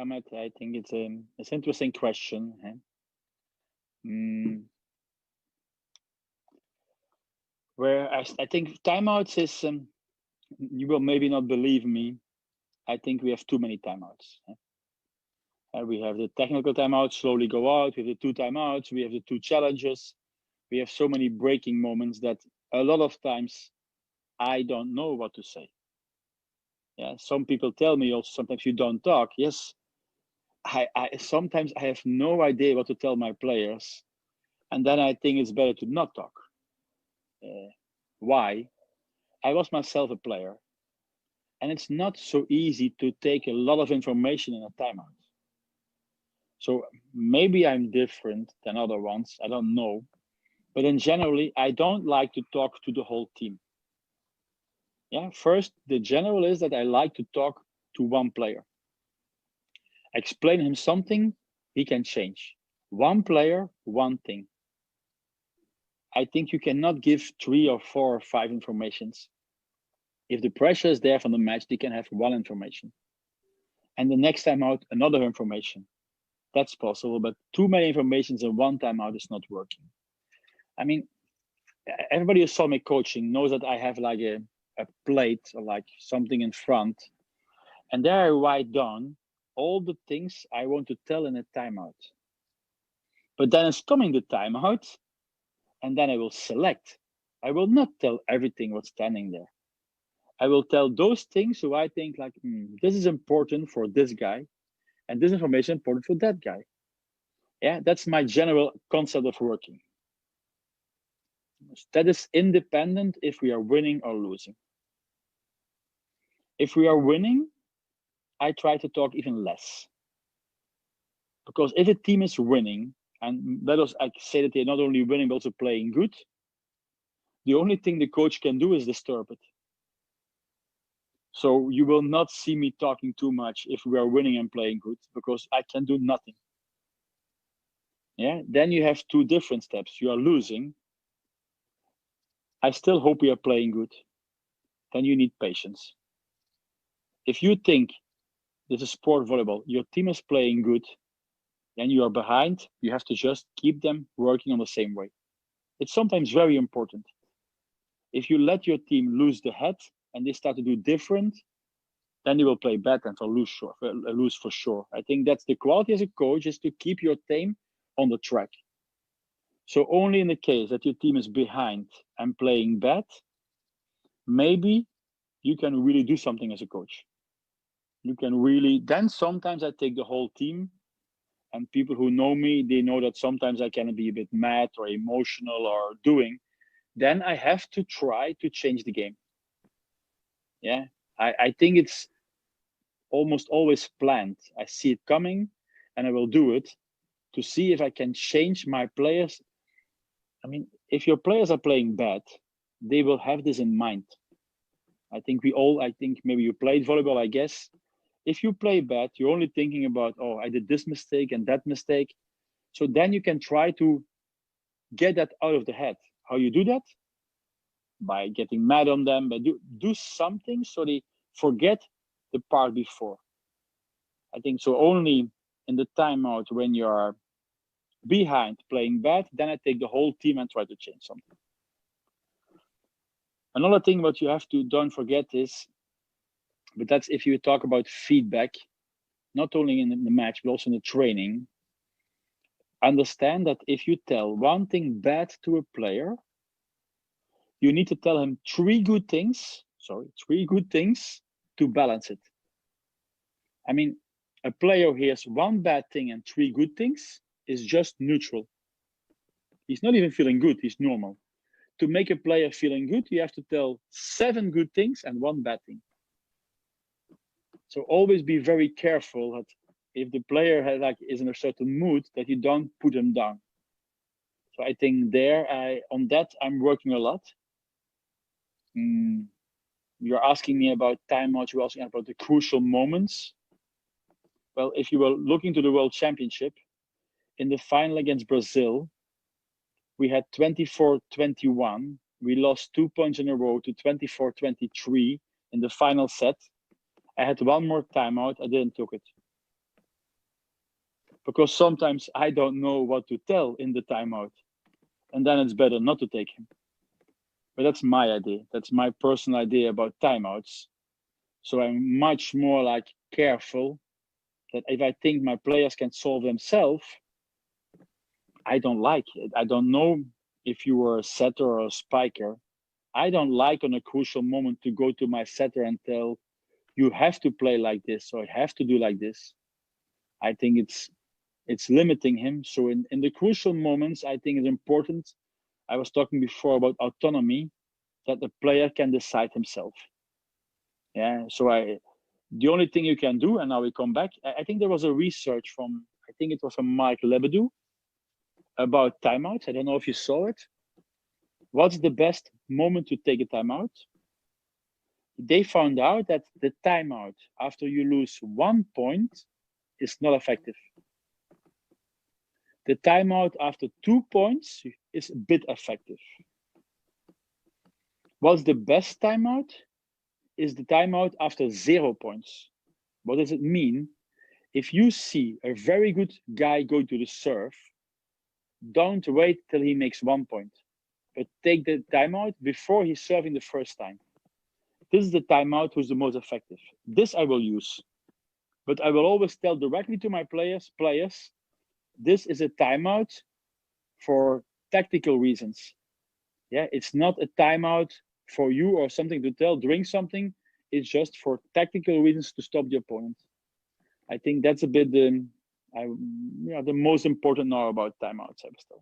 Ahmed. I think it's an interesting question. Where I think timeouts is, you will maybe not believe me, I think we have too many timeouts. We have the technical timeouts, slowly go out, we have the 2 timeouts, we have the 2 challenges. We have so many breaking moments that a lot of times I don't know what to say. Yeah, some people tell me also sometimes you don't talk. Yes, I sometimes I have no idea what to tell my players, and then I think it's better to not talk. Why? I was myself a player, and it's not so easy to take a lot of information in a timeout. So maybe I'm different than other ones, I don't know. But in generally, I don't like to talk to the whole team. Yeah, first, the general is that I like to talk to one player. Explain him something he can change. One player, one thing. I think you cannot give 3 or 4 or 5 informations. If the pressure is there from the match, they can have one information. And the next time out, another information. That's possible, but too many informations in one time out is not working. I mean, everybody who saw me coaching knows that I have like a plate or like something in front, and there I write down all the things I want to tell in a timeout. But then it's coming the timeout, and then I will select. I will not tell everything what's standing there. I will tell those things who I think like, this is important for this guy, and this information is important for that guy. Yeah, that's my general concept of working. That is independent if we are winning or losing. If we are winning, I try to talk even less. Because if a team is winning, and let us say that they're not only winning, but also playing good, the only thing the coach can do is disturb it. So you will not see me talking too much if we are winning and playing good, because I can do nothing. Yeah, then you have 2 different steps. You are losing. I still hope we are playing good. Then you need patience. If you think this is sport volleyball, your team is playing good, then you are behind, you have to just keep them working on the same way. It's sometimes very important. If you let your team lose the head and they start to do different, then they will play bad and lose for sure. I think that's the quality as a coach, is to keep your team on the track. So only in the case that your team is behind and playing bad, maybe you can really do something as a coach. You can really, then sometimes I take the whole team, and people who know me, they know that sometimes I can be a bit mad or emotional or doing. Then I have to try to change the game. Yeah, I think it's almost always planned. I see it coming and I will do it to see if I can change my players. I mean, if your players are playing bad, they will have this in mind. I think maybe you played volleyball, I guess. If you play bad, you're only thinking about, oh, I did this mistake and that mistake. So then you can try to get that out of the head. How you do that? By getting mad on them, but do something so they forget the part before. I think so only in the timeout when you are behind playing bad, then I take the whole team and try to change something. Another thing what you have to don't forget is, but that's if you talk about feedback, not only in the match, but also in the training, understand that if you tell one thing bad to a player, you need to tell him 3 good things to balance it. I mean, a player who hears 1 bad thing and 3 good things is just neutral. He's not even feeling good, he's normal. To make a player feeling good, you have to tell 7 good things and 1 bad thing. So always be very careful that if the player is in a certain mood, that you don't put him down. So I think on that I'm working a lot. You're asking me about timeouts, you're asking about the crucial moments. Well, if you were looking to the World Championship, in the final against Brazil, we had 24-21. We lost 2 points in a row to 24-23 in the final set. I had 1 more timeout, I didn't took it. because sometimes I don't know what to tell in the timeout, and then it's better not to take him. But that's my idea. That's my personal idea about timeouts. So I'm much more like careful that if I think my players can solve themselves, I don't like it. I don't know if you were a setter or a spiker. I don't like on a crucial moment to go to my setter and tell, you have to play like this or you have to do like this. I think it's limiting him. So in the crucial moments, I think it's important. I was talking before about autonomy, that the player can decide himself. Yeah, so the only thing you can do, and now we come back, I think there was a research from, I think it was from Mike Lebedew about timeouts. I don't know if you saw it. What's the best moment to take a timeout? They found out that the timeout after you lose 1 point is not effective. The timeout after 2 points is a bit effective. What's the best timeout? Is the timeout after 0 points. What does it mean? If you see a very good guy go to the serve, don't wait till he makes 1 point, but take the timeout before he's serving the first time. This is the timeout who's the most effective. This I will use, but I will always tell directly to my players, this is a timeout for tactical reasons. Yeah, it's not a timeout for you or something to tell, drink something. It's just for tactical reasons to stop the opponent. I think that's a bit the most important now about timeouts, I was told.